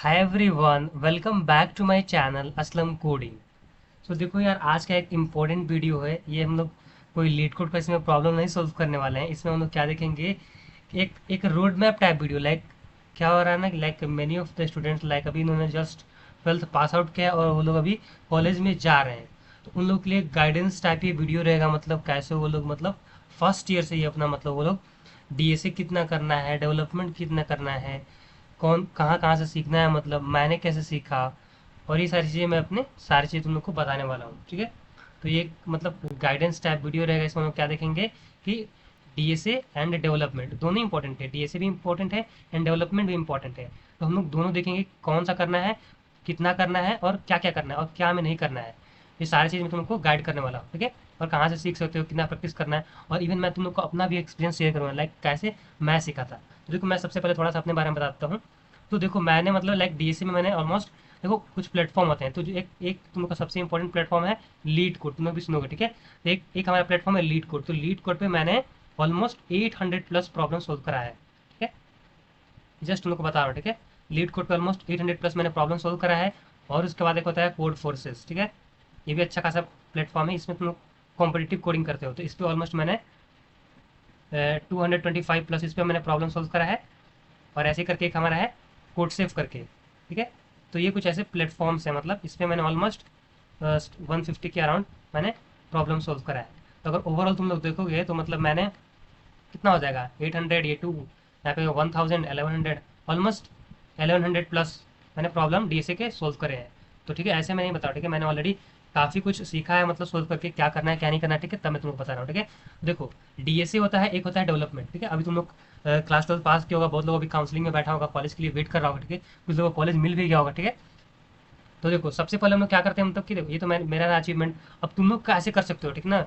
Hi everyone, welcome back to my channel Aslam coding. So देखो यार, आज का एक इम्पोर्टेंट वीडियो है। ये हम लोग कोई लीड कोड का इसमें प्रॉब्लम नहीं सॉल्व करने वाले हैं। इसमें हम लोग क्या देखेंगे, एक एक road map type video. Like क्या हो रहा है ना, like many of the students, like अभी इन्होंने जस्ट ट्वेल्थ पास आउट किया है और वो लोग अभी कॉलेज में जा रहे हैं। तो उन लोग के लिए गाइडेंस टाइप ये वीडियो रहेगा। मतलब कैसे वो लोग, मतलब फर्स्ट ईयर से ही अपना, मतलब वो लोग डीएसए कितना करना है, डेवलपमेंट कितना करना है, कौन कहाँ कहाँ से सीखना है, मतलब मैंने कैसे सीखा, और ये सारी चीज़ें मैं अपने सारी चीज़ें तुम लोग को बताने वाला हूँ। ठीक है। तो ये मतलब गाइडेंस टाइप वीडियो रहेगा। इसमें हम लोग क्या देखेंगे कि डीएसए एंड डेवलपमेंट दोनों इंपॉर्टेंट है। डीएसए भी इंपॉर्टेंट है एंड डेवलपमेंट भी इंपॉर्टेंट है। तो हम लोग दोनों देखेंगे कौन सा करना है, कितना करना है, और क्या क्या करना है और क्या हमें नहीं करना है। ये सारी चीज़ मैं तुमको गाइड करने वाला हूँ। ठीक है। और कहाँ से सीख सकते हो, कितना प्रैक्टिस करना है, और इवन मैं तुम लोग को अपना भी एक्सपीरियंस शेयर करूँगा, लाइक कैसे मैं सीखा था। तो देखो, मैं सबसे पहले थोड़ा सा अपने बारे में बताता हूँ। तो देखो, मैंने मतलब लाइक डीएससी में मैंने ऑलमोस्ट, देखो कुछ प्लेटफॉर्म होते हैं। तो जो एक एक तुम लोग का सबसे इंपॉर्टेंट प्लेटफॉर्म है लीड कोड, तुम लोग भी सुनोगे। ठीक है। तो एक एक हमारा प्लेटफॉर्म है लीड कोड। तो लीड कोड पे मैंने ऑलमोस्ट 800 प्लस प्रॉब्लम सोल्व करा है। ठीक है। जस्ट तुम लोग को बता रहा हूँ। ठीक है। लीड कोड पे ऑलमोस्ट 800 प्लस मैंने प्रॉब्लम सोल्व करा है। और उसके बाद एक होता है कोड फोर्सेस। ठीक है। ये भी अच्छा खासा प्लेटफॉर्म है। इसमें तुम लोग कॉम्पिटिटिव कोडिंग करते हो, तो इस पर ऑलमोस्ट मैंने 225 प्लस इस पर मैंने प्रॉब्लम सोल्व करा है। और ऐसे करके एक हमारा है कोड सेव करके। ठीक है। तो ये कुछ ऐसे प्लेटफॉर्म्स हैं, मतलब इसमें मैंने ऑलमोस्ट 150 के अराउंड मैंने प्रॉब्लम सोल्व करा है। तो अगर ओवरऑल तुम लोग देखोगे तो मतलब मैंने कितना हो जाएगा, 800, ये टू यहाँ पे 1000, 1100, ऑलमोस्ट 1100 प्लस मैंने प्रॉब्लम डीएसए के सोल्व करे हैं। तो ठीक है, ऐसे मैं नहीं बताऊँ। ठीक है। मैंने ऑलरेडी काफ़ी कुछ सीखा है, मतलब सोल्व करके क्या करना है क्या नहीं करना है। ठीक है। तब मैं तुमको बता रहा हूँ। ठीक है। देखो, डीएसए होता है, एक होता है डेवलपमेंट। ठीक है। अभी तुम लोग क्लास 12 पास किया होगा, बहुत लोग अभी काउंसलिंग में बैठा होगा, कॉलेज के लिए वेट कर रहा होगा। ठीक है। कुछ लोगों को कॉलेज मिल भी गया होगा। ठीक है। तो देखो, सबसे पहले हम लोग क्या करते हैं, मतलब कि देखो, ये तो मैं मेरा अचीवमेंट, अब तुम लोग कैसे कर सकते हो, ठीक ना,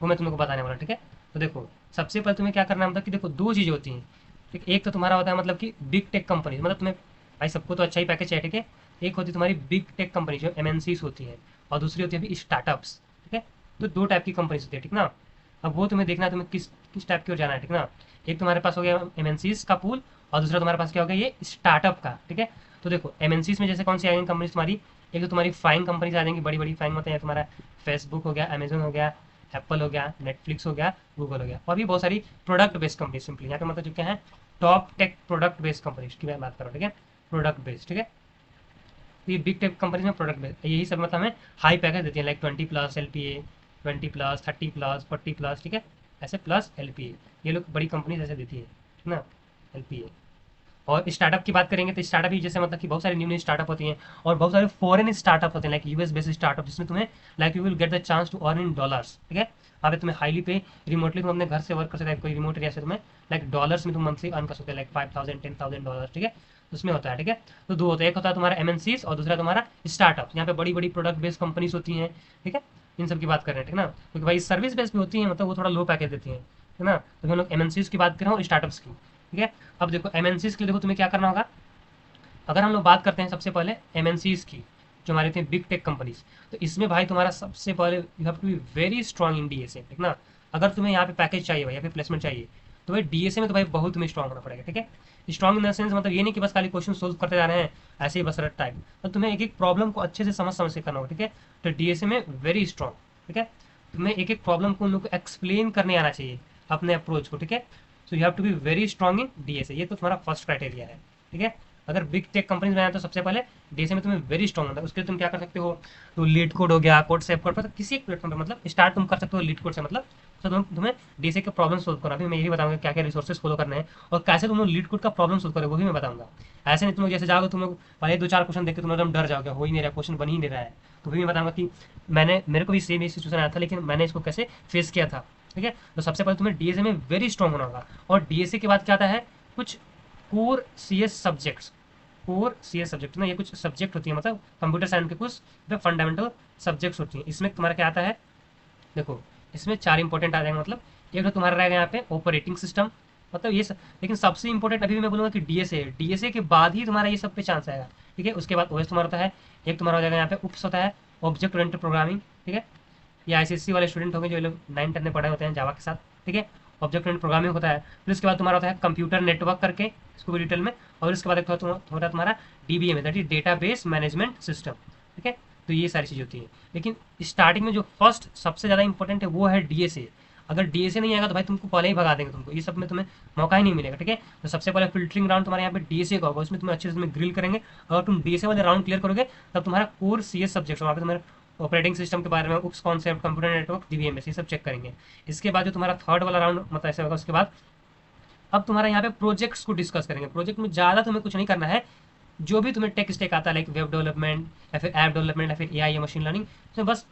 वो मैं तुम लोग को बताने वाला हूँ। ठीक है। तो देखो, सबसे पहले तुम्हें क्या करना है, मतलब कि देखो दो चीज़ें होती हैं। ठीक, एक तो तुम्हारा होता है मतलब कि बिग टेक कंपनी, मतलब तुम्हें, भाई सबको तो अच्छा ही पैकेज चाहिए। ठीक है। एक होती है तुम्हारी बिग टेक कंपनी जो एमएनसीज होती है, और दूसरी होती है अभी स्टार्टअप्स। ठीक है। तो दो टाइप की कंपनीज होती है, ठीक ना। अब वो तुम्हें देखना है, तुम्हें किस किस टाइप की ओर जाना है, ठीक ना। एक तुम्हारे पास हो गया एमएनसीज का पूल, और दूसरा तुम्हारे पास क्या हो गया, ये स्टार्टअप का। ठीक है। तो देखो, एमएनसीज में जैसे कौन सी आएंगी कंपनीज तुम्हारी, एक तो तुम्हारी फाइन कंपनीज आ जाएंगी, बड़ी बड़ी फाइन मतलब है तुम्हारा फेसबुक हो गया, अमेजन हो गया, एप्पल हो गया, नेटफ्लिक्स हो गया, गूगल हो गया, और भी बहुत सारी प्रोडक्ट बेस्ड कंपनी। सिंपली यहाँ पे मतलब जो क्या है, top tech product based companies की मैं बात कर रहा हूँ। ठीक है। Product based. ठीक है। तो ये बिग टेक कंपनीज में प्रोडक्ट बेस्ड यही सब मतलब हमें हाई पैकेज देती है, like 20 plus LPA, 20 plus, 30 plus, 40 plus. ठीक है। ऐसे प्लस एलपीए, ये लोग बड़ी कंपनीज ऐसे देती है, ठीक ना, एलपीए। और स्टार्टअप की बात करेंगे तो स्टार्टअप ही जैसे मतलब कि बहुत सारी न्यू न्यू स्टार्टअप होती हैं, और बहुत सारे फॉरेन स्टार्टअप होते हैं, लाइक यूएस बेस्ड स्टार्टअप, जिसमें तुम्हें like you will get the chance to earn in dollars. ठीक है। वहाँ पे तुम्हें हाईली पे, रिमोटली तुम अपने घर से वर्क कर सकते हो, कोई रिमोट एरिया से तुम्हें लाइक डॉलर्स में तुम मंथली अर्न कर सकते हो, लाइक 5000, $10,000। ठीक है। तो उसमें होता है। ठीक है। तो दो होता है, एक होता है तुम्हारा एमएनसीज और दूसरा तुम्हारा स्टार्टअप। यहाँ पे बड़ी बड़ी प्रोडक्ट बेस्ड कंपनीज होती हैं। ठीक है। इन सब की बात कर रहे हैं, ठीक ना, क्योंकि भाई सर्विस बेस्ड भी होती हैं, मतलब वो थोड़ा लो पैकेज देती हैं, है ना। तो हम लोग एमएनसीज की बात कर रहे हो, स्टार्टअप्स की। ठीक है। अब देखो, एमएनसीज के लिए देखो तुम्हें क्या करना होगा। अगर हम लोग बात करते हैं सबसे पहले एमएनसीज की, जो हमारे थे बिग टेक कंपनीज, तो इसमें भाई तुम्हारा सबसे पहले you have to be very strong in DSA, ठीक ना। अगर तुम्हें यहाँ पे पैकेज चाहिए भाई, या फिर प्लेसमेंट चाहिए, तो भाई डीएसए में तो भाई बहुत तुम्हें स्ट्रॉन्ग होना पड़ेगा। ठीक है। स्ट्रॉन्ग इन द सेंस मतलब ये नहीं कि बस खाली क्वेश्चन सोल्व करते जा रहे हैं ऐसे ही बस रट टाइप, तो तुम्हें एक एक प्रॉब्लम को अच्छे से समझ समझ के करना होगा। ठीक है। तो डीएसए में वेरी स्ट्रॉन्ग। ठीक है। तुम्हें एक एक प्रॉब्लम को उन लोग को एक्सप्लेन करने आना चाहिए, अपने अप्रोच को। ठीक है। So you have to be very strong in DSA, ये तो तुम्हारा फर्स्ट क्राइटेरिया है। ठीक है। अगर बिग टेक कंपनीज में आए तो सबसे पहले डीएसए में तुम्हें वेरी स्ट्रॉन्ग होता है। उसके लिए तुम क्या कर सकते हो, तो लीड कोड हो गया, कोड सेव कोड पर, किसी एक प्लेटफॉर्म पे मतलब स्टार्ट तुम कर सकते हो लीड कोड से, मतलब तो तुम्हें डीएसए के प्रॉब्लम सोल्व करना। अभी मैं यही बताऊंगा क्या क्या रिसोर्सेज फॉलो करने हैं, और कैसे तुम लोग लीड कोड का प्रॉब्लम सोल्व करोगे वो भी मैं बताऊंगा। ऐसे नहीं तुम लोग जैसे जाओगे, तुम लोग पहले दो चार क्वेश्चन देख के तुम एकदम डर जाओगे, हो ही नहीं रहा, क्वेश्चन बन ही नहीं रहा है। तो भी मैं बताऊंगा कि मेरे को भी सेम ये सिचुएशन आया था, लेकिन मैंने इसको कैसे फेस किया था। ठीक है। तो सबसे पहले तुम्हें डीएसए में वेरी स्ट्रॉन्ग होना होगा। और डीएसए के बाद क्या आता है, कुछ core CS subjects. Core CS subject ना, ये कुछ सब्जेक्ट होती है, मतलब कंप्यूटर साइंस के कुछ फंडामेंटल सब्जेक्ट्स होती हैं। इसमें तुम्हारा क्या आता है, देखो इसमें चार इंपॉर्टेंट आ जाएंगे। मतलब एक तो तुम्हारा रहेगा यहाँ पे ऑपरेटिंग सिस्टम, मतलब ये सब। लेकिन सबसे इंपॉर्टेंट अभी भी मैं बोलूँगा कि डीएसए है। डीएसए के बाद ही तुम्हारा ये सब पे चांस आएगा। ठीक है। उसके बाद ओएस तुम्हारा होता है, एक तुम्हारा हो जाएगा यहाँ पे उप्स होता है, ऑब्जेक्ट ओरिएंटेड प्रोग्रामिंग। ठीक है। ये आईसीएससी वाले स्टूडेंट होंगे जो लोग 9 10 में पढ़े होते हैं जावा के साथ। ठीक है। ऑब्जेक्ट ओरिएंटेड प्रोग्रामिंग होता है। फिर उसके बाद तुम्हारा होता है कंप्यूटर नेटवर्क करके, इसको भी डिटेल में। और इसके बाद एक थोड़ा तुम्हारा DBM है, that is database management system, ठीक है। तो ये सारी चीज़ होती है। लेकिन स्टार्टिंग में जो फर्स्ट सबसे ज़्यादा इंपॉर्टेंट है वो है DSA। अगर DSA नहीं आएगा तो भाई तुमको पहले ही भगा देंगे, तुमको ये सब में तुम्हें मौका ही नहीं मिलेगा, ठीक है। तो सबसे पहले फिल्टरिंग राउंड तुम्हारे यहाँ पे DSA का होगा, उसमें तुम्हें अच्छे से तुम्हें ग्रिल करेंगे। अगर तुम DSA वाले राउंड क्लियर करोगे तब तुम्हारा कोर CS सब्जेक्ट वहाँ पे तुम्हारे ऑपरेटिंग सिस्टम के बारे में, उप्स कॉन्सेप्ट, कंप्यूटर नेटवर्क, DBMS ये सब चेक करेंगे। इसके बाद जो तुम्हारा थर्ड वाला राउंड मतलब ऐसे होगा, उसके बाद अब तुम्हारा यहाँ पे प्रोजेक्ट्स को डिस्कस करेंगे। प्रोजेक्ट में ज़्यादा तुम्हें कुछ नहीं करना है, जो भी तुम्हें टेक स्टेक आता है लाइक वेब डेवलपमेंट या फिर ऐप डेवलपमेंट या फिर AI या मशीन लर्निंग, तो बस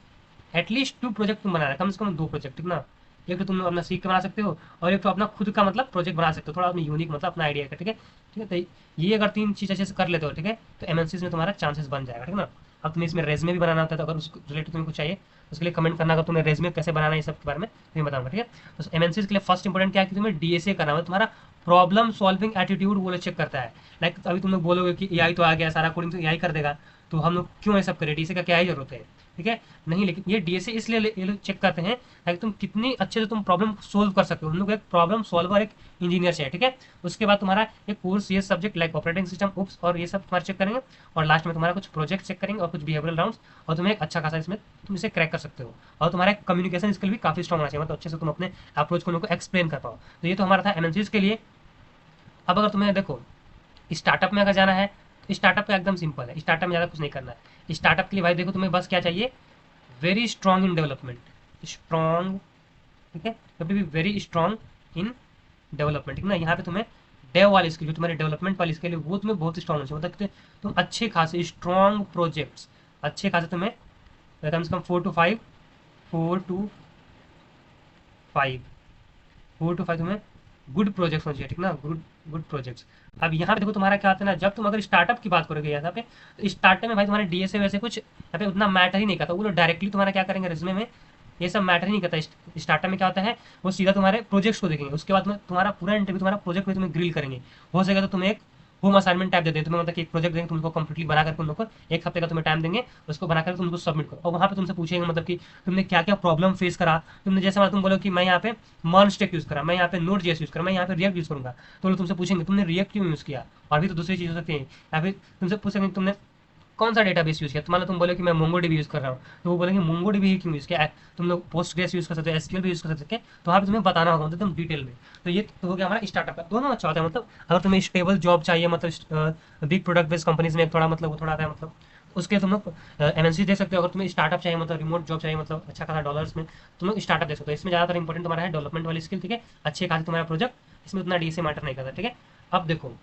एटलीस्ट 2 प्रोजेक्ट तुम बनाना है, कम से कम 2 प्रोजेक्ट, ठीक ना। एक तो तुम अपना सीख के बना सकते हो और एक तो अपना खुद का मतलब प्रोजेक्ट बना सकते हो, थोड़ा अपनी यूनिक मतलब अपना आइडिया का, ठीक है। ठीक है, तो ये अगर 3 चीज़ अच्छे से कर लेते हो, ठीक है, तो MNCs में तुम्हारा चांसेस बन जाएगा, ठीक है ना। अब तुम्हें इसमें रेजमे भी बनाना होता है, तो अगर उसको रिलेटेड तुम्हें कुछ चाहिए उसके लिए कमेंट करना, अगर तुम्हें रेजमे कैसे बनाना है, इस सब के बारे में तुम्हें बताऊंगा, ठीक है। तो MNCs के लिए फर्स्ट इंपॉर्टेंट क्या है कि तुम्हें DSA करना है, तुम्हारा प्रॉब्लम सॉल्विंग एटीट्यूड वो लोग चेक करता है। लाइक अभी तुम लोग बोलोगे कि AI तो आ गया, सारा कोडिंग तो AI कर देगा, तो हम लोग क्यों ये सब करें, DSA का क्या ही जरूरत है, ठीक है। नहीं, लेकिन ये DSA इसलिए ये लोग चेक करते हैं ताकि तुम कितनी अच्छे से तुम प्रॉब्लम सोल्व कर सकते हो। हम लोग एक प्रॉब्लम सॉल्वर, एक इंजीनियर चाहिए, ठीक है। उसके बाद तुम्हारा एक core CS subject like operating system, oops और ये सब तुम्हारा चेक करेंगे। और लास्ट में तुम्हारा कुछ प्रोजेक्ट चेक करेंगे और कुछ बिहेवियरल राउंड्स, और तुम्हें एक अच्छा खासा इसमें तुम इसे क्रैक कर सकते हो। और तुम्हारा कम्युनिकेशन स्किल भी काफी स्ट्रॉग होना चाहिए, मतलब अच्छे से तुम अपने अप्रोच को लोगों को एक्सप्लेन कर पाओ। तो ये तो हमारा था MNCs के लिए। अब अगर तुम्हें देखो स्टार्टअप में अगर जाना है तो स्टार्टअप का एकदम सिंपल है, स्टार्टअप में ज़्यादा कुछ नहीं करना है। स्टार्टअप के लिए भाई देखो तुम्हें बस क्या चाहिए, very strong in development, strong, ठीक है, कभी भी वेरी स्ट्रॉन्ग इन डेवलपमेंट, ठीक ना। यहाँ पे तुम्हें डेव वाली स्किल, जो तुम्हारे डेवलपमेंट वाली स्किल है वो तुम्हें बहुत स्ट्रॉन्ग होनी चाहिए, मतलब कि तुम अच्छे खासे स्ट्रॉन्ग प्रोजेक्ट्स, अच्छे खासे तुम्हें कम से कम 4 to 5 तुम्हें गुड प्रोजेक्ट्स होने चाहिए, ठीक ना, गुड गुड प्रोजेक्ट्स। अब यहाँ पे देखो तुम्हारा क्या आता है ना, जब तुम अगर स्टार्टअप की बात करोगे यहाँ पे, तो स्टार्टअप में भाई तुम्हारे DSA वैसे कुछ यहाँ पे उतना मैटर ही नहीं करता, वो लोग डायरेक्टली तुम्हारा क्या करेंगे रिज्यूमे में, ये सब मैटर ही नहीं करता। स्टार्टअप में क्या होता है, वो सीधा तुम्हारे प्रोजेक्ट्स को देखेंगे, उसके बाद में तुम्हारा पूरा इंटरव्यू तुम्हारा प्रोजेक्ट में तुम्हें ग्रिल करेंगे। हो सकेगा तो तुम्हें एक होम असाइनमेंट टाइप दे दें तुम्हें, मतलब कि एक प्रोजेक्ट देंगे तुमको कंप्लीटली बना करके, उन लोग को 1 हफ्ते का तुम्हें टाइम देंगे, उसको बना करके तुमको सबमिट करो। और वहाँ पे तुमसे पूछेंगे मतलब कि तुमने क्या क्या प्रॉब्लम फेस करा, तुमने जैसे मतलब तुम बोलो कि मैं यहाँ पे मर्न स्टेक यूज़ करा, मैं यहाँ पे Node.js यूज़ करा, मैं यहाँ पे रिएक्ट यूज़ करूँगा, तो लोग तुमसे पूछेंगे तुमने रिएक्ट क्यों यूज़ किया। और भी तो दूसरी चीज़ हो सकती है, या फिर तुमसे पूछेंगे तुमने कौन सा डेटाबेस यूज़ किया, तो मान लो तुम बोले कि मैं MongoDB यूज़ कर रहा हूँ, तो वो बोलेंगे MongoDB ही क्यों यूज़ किया, तुम लोग Postgres यूज़ कर सकते हो, SQL भी यूज़ कर सकते हो, तो वहाँ पे तुम्हें बताना होगा मतलब तुम डिटेल में। तो ये तो हो गया हमारा स्टार्टअप का, दोनों अच्छा होता है, मतलब अगर तुम्हें स्टेबल जॉब चाहिए, मतलब बिग प्रोडक्ट बेस्ड कंपनीज में थोड़ा मतलब वो थोड़ा आता है, मतलब उसके लिए तुम लोग MNC दे सकते हो। अगर तुम्हें स्टार्टअप चाहिए, मतलब रिमोट जॉब चाहिए, मतलब अच्छा खासा डॉलर्स में, तुम लोग स्टार्टअप दे सकते हो। इसमें ज़्यादातर इंपॉर्टेंट तुम्हारा है डेवलपमेंट वाली स्किल, ठीक है, अच्छे खासे तुम्हारा प्रोजेक्ट, इसमें उतना DSA मैटर नहीं करता, ठीक है। अब देखो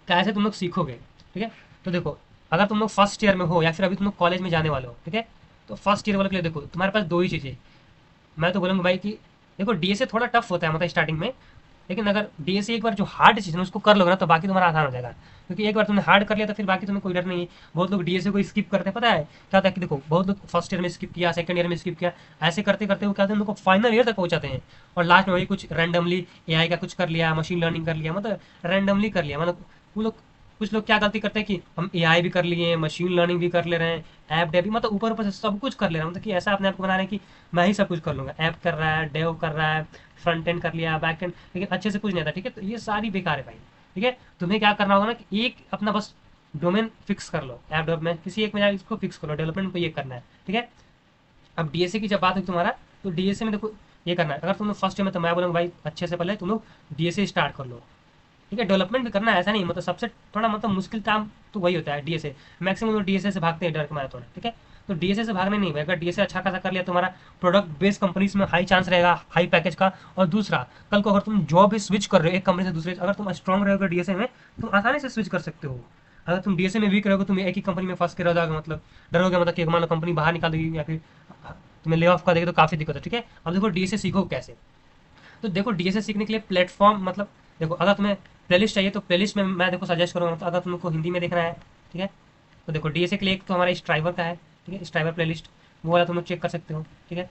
कैसे तुम लोग सीखोगे, ठीक है। तो देखो अगर तुम लोग फर्स्ट ईयर में हो या फिर अभी तुम लोग कॉलेज में जाने वाले हो, ठीक है, तो फर्स्ट ईयर वाले के लिए देखो तुम्हारे पास 2 ही चीज़ें। मैं तो बोलूँगा भाई कि देखो DSA थोड़ा टफ होता है मतलब स्टार्टिंग में, लेकिन अगर DSA एक बार जो हार्ड चीज़ है ना उसको कर लोगे ना तो बाकी तुम्हारा आसान हो जाएगा, क्योंकि एक बार तुमने हार्ड कर लिया तो फिर बाकी तुम्हें कोई डर नहीं है। बहुत लोग DSA को स्किप करते हैं, पता है क्या होता है कि देखो बहुत लोग फर्स्ट ईयर में स्किप किया, सेकंड ईयर में स्किप किया, ऐसे करते करते वो क्या होता है उनको फाइनल ईयर तक पहुंचाते हैं, और लास्ट में वही कुछ रैंडमली AI का कुछ कर लिया, मशीन लर्निंग कर लिया, मतलब रैंडमली कर लिया, मतलब वो लोग कुछ लोग क्या गलती करते हैं कि हम AI भी कर लिए, मशीन लर्निंग भी कर ले रहे हैं, ऐप डेव भी, मतलब ऊपर ऊपर से सब कुछ कर ले रहे हैं, मतलब कि ऐसा अपने आप को बना रहे हैं कि मैं ही सब कुछ कर लूँगा, ऐप कर रहा है, डेव कर रहा है, फ्रंट एंड कर लिया, बैक एंड, लेकिन अच्छे से कुछ नहीं आता, ठीक है। तो ये सारी बेकार है भाई, ठीक है। तुम्हें क्या करना होगा ना कि एक अपना बस डोमेन फिक्स कर लो, ऐप डेवलपमेंट किसी एक में जाकर इसको फिक्स करो, डेवलपमेंट को ये करना है, ठीक है। अब DSA की जब बात है तुम्हारा, तो DSA में देखो ये करना है, अगर तुम लोग फर्स्ट ईयर में, तो मैं बोलूँगा भाई अच्छे से पहले तुम लोग DSA स्टार्ट कर लो, ठीक है। डेवलपमेंट भी करना है ऐसा नहीं, मतलब सबसे थोड़ा मतलब मुश्किल काम तो वही होता है DSA, मैक्सिमम लोग DSA से भागते हैं डर के मारे थोड़ा, ठीक है। तो DSA से भागने नहीं भाई, अगर DSA अच्छा खासा कर लिया तुम्हारा प्रोडक्ट बेस्ड कंपनीज में हाई चांस रहेगा, हाई पैकेज का। और दूसरा, कल को अगर तुम जॉब भी स्विच कर रहे हो एक कंपनी से दूसरे, अगर तुम स्ट्रॉन्ग रहोगे DSA में, तुम आसानी से स्विच कर सकते हो। अगर तुम DSA में वीक रहोगे, तुम एक ही कंपनी में फंस के रह जाओगे, मतलब डरोगे, मतलब कि मान लो कंपनी बाहर निकाल देगी या फिर तुम्हें ले ऑफ कर देगी, तो काफ़ी दिक्कत है, ठीक है। अब देखो DSA सीखो कैसे, तो देखो DSA सीखने के लिए प्लेटफॉर्म, मतलब देखो अगर तुम्हें प्लेलिस्ट चाहिए तो प्लेलिस्ट में मैं देखो सजेस्ट करूँगा, मतलब अगर तुमको हिंदी में देखना है, ठीक है, तो देखो DSA के लिए एक तो हमारा स्ट्राइवर का है, ठीक है, स्ट्राइवर प्लेलिस्ट, वो वाला तुम लोग चेक कर सकते हो, ठीक है।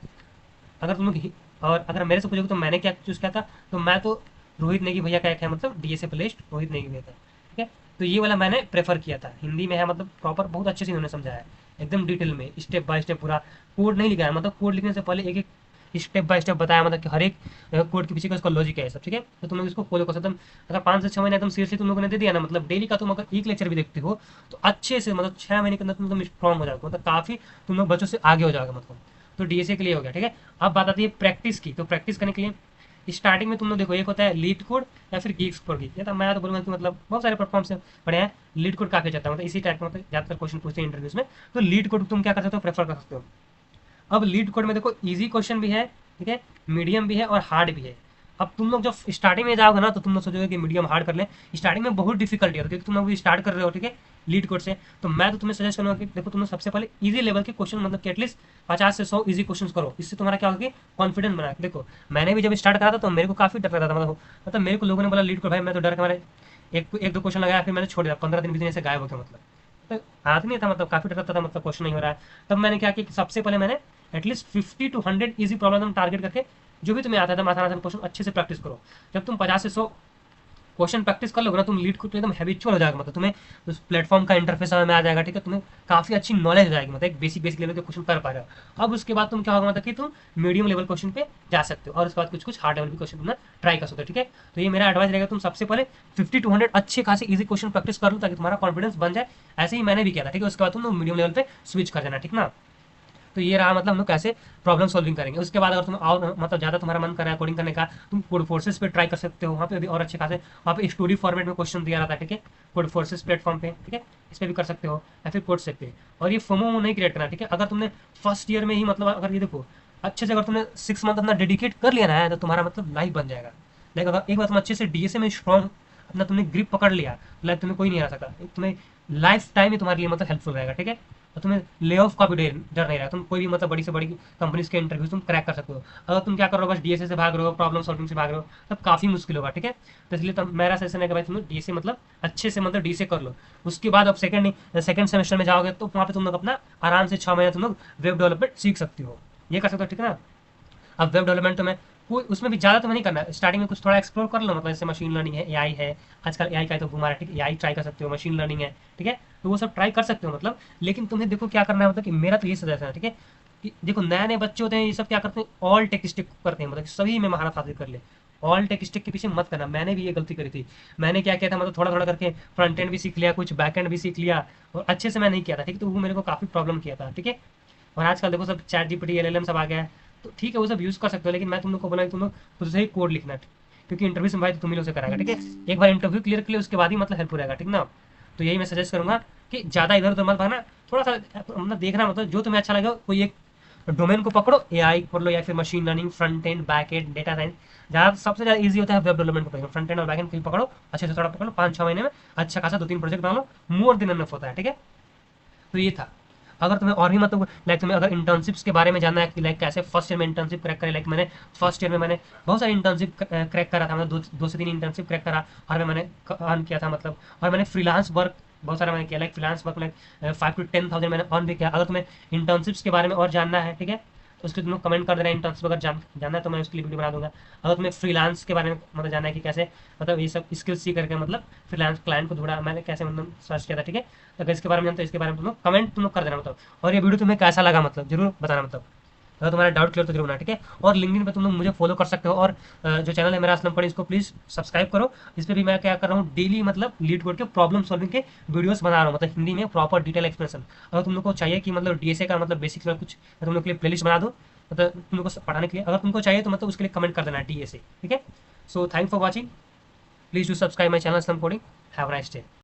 अगर तुम लोग और अगर मेरे से पूछोगे तो मैंने क्या चूज़ किया था, तो मैं तो रोहित नेगी भैया का एक है, मतलब DSA प्लेलिस्ट रोहित नेगी भैया का, ठीक है। तो ये वाला मैंने प्रेफर किया था, हिंदी में है, मतलब प्रॉपर बहुत अच्छे से उन्होंने समझाया है, एकदम डिटेल में स्टेप बाय स्टेप पूरा, कोड नहीं लिखा है, मतलब कोड लिखने से पहले एक एक स्टेप बाय स्टेप बताया, मतलब कि हर एक कोड के पीछे का उसका लॉजिक है सब, ठीक है। तो तुम लोग इसको फॉलो कर सकते हो। अगर 5 से 6 महीने एकदम सीरियसली तुम लोगों ने दे दिया ना, मतलब डेली का तुम अगर एक लेक्चर भी देखते हो तो अच्छे से मतलब 6 महीने के अंदर तुम स्ट्रॉन्ग हो जाओगे, मतलब काफ़ी तुम लोग बच्चों से आगे हो जाओगे मतलब। तो डीएसए के लिए हो गया, ठीक है। अब बात आती है प्रैक्टिस की। तो प्रैक्टिस करने के लिए स्टार्टिंग में तुम लोग देखो, एक होता है लीड कोड या फिर गीक्स कोड की। तो मैं तो बोलूँगा कि मतलब बहुत सारे प्लेटफॉर्म्स पड़े हैं, लीड कोड काफी जाता है, मतलब इसी टाइप का, मतलब ज़्यादातर क्वेश्चन पूछते हैं इंटरव्यूज में। तो लीड कोड तुम क्या कर सकते हो, प्रेफर कर सकते हो। अब लीड कोड में देखो इजी क्वेश्चन भी है, ठीक है, मीडियम भी है और हार्ड भी है। अब तुम लोग जब स्टार्टिंग में जाओगे ना तो तुम लोग सोचोगे कि मीडियम हार्ड कर लें, स्टार्टिंग में बहुत डिफिकल्टी है क्योंकि तुम लोग स्टार्ट कर रहे हो, ठीक है, लीड कोड से। तो मैं तो तुम्हें सजेस्ट करूंगा कि देखो तुम लोग सबसे पहले इजी लेवल के क्वेश्चन, मतलब कि एटलीस्ट 50 से 100 इजी क्वेश्चन करो। इससे तुम्हारा क्या होगा कि कॉन्फिडेंस बना। देखो मैंने भी जब स्टार्ट करा था तो मेरे को काफी डर लगता था, मतलब मेरे को लोगों ने बोला लीड कोड, भाई मैं तो डर के मारे एक दो क्वेश्चन लगाया, फिर मैंने छोड़ दिया, 15 दिन 20 दिन ऐसे गायब हो गया, मतलब तो आदमी नहीं था, मतलब काफी डर लगता था, मतलब क्वेश्चन नहीं हो रहा है। तब मैंने क्या कि सबसे पहले मैंने at least 50 to 100 easy problem target करके जो भी तुम्हें आता था आसान आसान क्वेश्चन अच्छे से प्रैक्टिस करो। जब तुम 50 से 100 क्वेश्चन प्रैक्टिस कर लोगे ना, तुम लीड को एकदम हैबिचुअल हो जाएगा, मतलब तुम्हें उस प्लेटफॉर्म का इंटरफेस में आ जाएगा, ठीक है, तुम्हें काफी अच्छी नॉलेज हो जाएगी, मतलब एक बेसिक बेसिक लेवल के क्वेश्चन कर पा रहे हो। अब उसके बाद तुम क्या होगा, मतलब कि तुम मीडियम लेवल क्वेश्चन पे जा सकते हो और उसके बाद कुछ कुछ हार्ड लेवल के क्वेश्चन तुमने ट्राई कर सकते हो, ठीक है। तो ये मेरा एडवाइस रहेगा, तुम सबसे पहले 50 to 100 अच्छे खासे इजी क्वेश्चन प्रैक्टिस कर लो ताकि तुम्हारा कॉन्फिडेंस बन जाए। ऐसे ही मैंने भी किया था, ठीक है। उसके बाद तुम मीडियम लेवल पे स्विच कर जाना, ठीक ना। तो ये रहा मतलब हम लोग कैसे प्रॉब्लम सॉल्विंग करेंगे। उसके बाद अगर तुम और मतलब ज़्यादा तुम्हारा मन कर रहा है कोडिंग करने का, तुम कोड फोर्सेस पे ट्राई कर सकते हो, वहाँ पे भी और अच्छे खासे वहाँ पे स्टोरी फॉर्मेट में क्वेश्चन दिया रहता है, ठीक है, कोड फोर्सेस प्लेटफॉर्म पे, ठीक है, इस पर भी कर सकते हो या फिर कोड सेट पे। और ये फोमो नहीं क्रिएट करना, ठीक है। अगर तुमने फर्स्ट ईयर में ही मतलब अगर ये देखो अच्छे से अगर तुमने 6 मंथ अपना डेडिकेट कर लिया ना है तो तुम्हारा मतलब लाइफ बन जाएगा। लाइक अगर एक बार तुम अच्छे से डीएसए में स्ट्रॉन्ग अपना तुमने ग्रिप पकड़ लिया, लाइक तुम्हें कोई नहीं हरा सकता, तुम्हें लाइफ टाइम ही तुम्हारे लिए मतलब हेल्पफुल रहेगा, ठीक है। और तुम्हें ले ऑफ का भी डर नहीं रहा, तुम कोई भी मतलब बड़ी से बड़ी कंपनीज के इंटरव्यू तुम क्रैक कर सकते हो। अगर तुम क्या कर रहे हो, बस डीएसए से भाग रहे हो, प्रॉब्लम सॉल्विंग से भाग रहे हो, तब काफी मुश्किल होगा, ठीक है। तो इसलिए तब मेरा सजेशन है कि भाई तुम डीएसए मतलब अच्छे से मतलब डीएसए कर लो। उसके बाद अब सेकंड सेमेस्टर में जाओगे तो वहाँ पे तुम लोग अपना आराम से 6 महीने तुम लोग वेब डेवलपमेंट सीख सकते हो, ये कर सकते हो, ठीक है ना। अब वेब डेवलपमेंट तो मैं कोई उसमें भी ज़्यादा तो नहीं करना है, स्टार्टिंग में कुछ थोड़ा एक्सप्लोर कर लो, मतलब जैसे मशीन लर्निंग है, एआई है, आजकल एआई का तो बुम आ रहा है, ठीक है, एआई ट्राई कर सकते हो, मशीन लर्निंग है, ठीक है, तो वो सब ट्राई कर सकते हो मतलब। लेकिन तुम्हें देखो क्या करना है, मतलब कि मेरा तो ये सजेशन है, ठीक है, कि देखो नए नए बच्चे होते हैं ये सब क्या करते हैं, ऑल टेक स्टिक करते हैं, मतलब सभी में महारत हासिल कर ले। ऑल टेक स्टिक के पीछे मत करना, मैंने भी ये गलती करी थी। मैंने क्या किया था, मतलब थोड़ा थोड़ा करके फ्रंट एंड भी सीख लिया, कुछ बैक एंड भी सीख लिया और अच्छे से मैं नहीं किया था, ठीक है, तो वो मेरे को काफ़ी प्रॉब्लम किया था, ठीक है। और आजकल देखो सब चैट जीपीटी एलएलएम सब आ गया है, तो ठीक है वो सब यूज़ कर सकते हो, लेकिन मैं तुम लोग को बोला कि तुम लोग खुद से ही कोड लिखना है, क्योंकि इंटरव्यू से भाई तुम ही लोग से कराएगा, ठीक है। एक बार इंटरव्यू क्लियर कर लिया उसके बाद ही मतलब हेल्प हो रहेगा, ठीक ना। तो यही मैं सजेस्ट करूंगा कि ज़्यादा इधर उधर मत भागना, थोड़ा सा मतलब देखना, मतलब जो तुम्हें अच्छा लगे कोई एक डोमेन को पकड़ो, एआई पढ़ लो या फिर machine learning, front end back and data science. ज़्यादा सबसे ज़्यादा ईजी होता है वेब डेवलपमेंट को पकड़ो, फ्रंट एंड और बैक एंड कहीं पकड़ो, अच्छे से थोड़ा पकड़ो, 5-6 महीने में अच्छा खासा 2-3 प्रोजेक्ट बना लो, मोर देन एनफ होता है, ठीक है। तो ये था। अगर तुम्हें और भी मतलब लाइक तुम्हें अगर इंटर्नशिप्स के बारे में जानना है कि लाइक कैसे फर्स्ट ईयर में इंटर्नशिप क्रैक करें, लाइक मैंने फर्स्ट ईयर में मैंने बहुत सारी इंटर्नशिप क्रैक करा था, मतलब 2 से 3 इंटर्नशिप क्रैक करा और मैंने अर्न किया था, मतलब और मैंने फ्रीलांस वर्क बहुत सारा मैंने किया, like freelance work like 5 to 10,000 मैंने अर्न भी किया। अगर तुम्हें इंटर्नशिप्स के बारे में और जानना है, ठीक है, तो उसके तुम लोग कमेंट कर देना, इंटर्नशिप अगर जानना है तो मैं उसके लिए वीडियो बना दूंगा। अगर तुम्हें फ्रीलांस के बारे में मतलब जानना है कि कैसे मतलब ये सब स्किल्स सीख करके मतलब फ्रीलांस क्लाइंट को ढूंढा मैंने कैसे मतलब सर्च किया था, ठीक है, तो अगर इसके बारे में जानते हो इसके बारे में तुम लोग कमेंट तुम लोग कर देना मतलब। और ये वीडियो तुम्हें कैसा लगा मतलब जरूर बताना, मतलब अगर तुम्हारा डाउट क्लियर तो जरूर ना, ठीक है। और लिंक्डइन पे तुम लोग मुझे फॉलो कर सकते हो और जो चैनल है मेरा असलम पढ़ी, इसको प्लीज़ सब्सक्राइब करो। इस पर भी मैं क्या कर रहा हूँ, डेली मतलब लीड कोड के प्रॉब्लम सॉल्विंग के वीडियोस बना रहा हूँ, मतलब हिंदी में प्रॉपर डिटेल एक्सप्लेनेशन। अगर तुम लोग को चाहिए कि मतलब डीएसए का मतलब बेसिक लेवल कुछ मैं तुम लोग के लिए प्लेलिस्ट बना दूँ, मतलब तुम लोग को पढ़ाने के लिए, अगर तुमको चाहिए तो मतलब उसके लिए कमेंट कर देना डीएसए, ठीक है। So thank for watching, please do subscribe my channel Aslam coding. Have a nice day.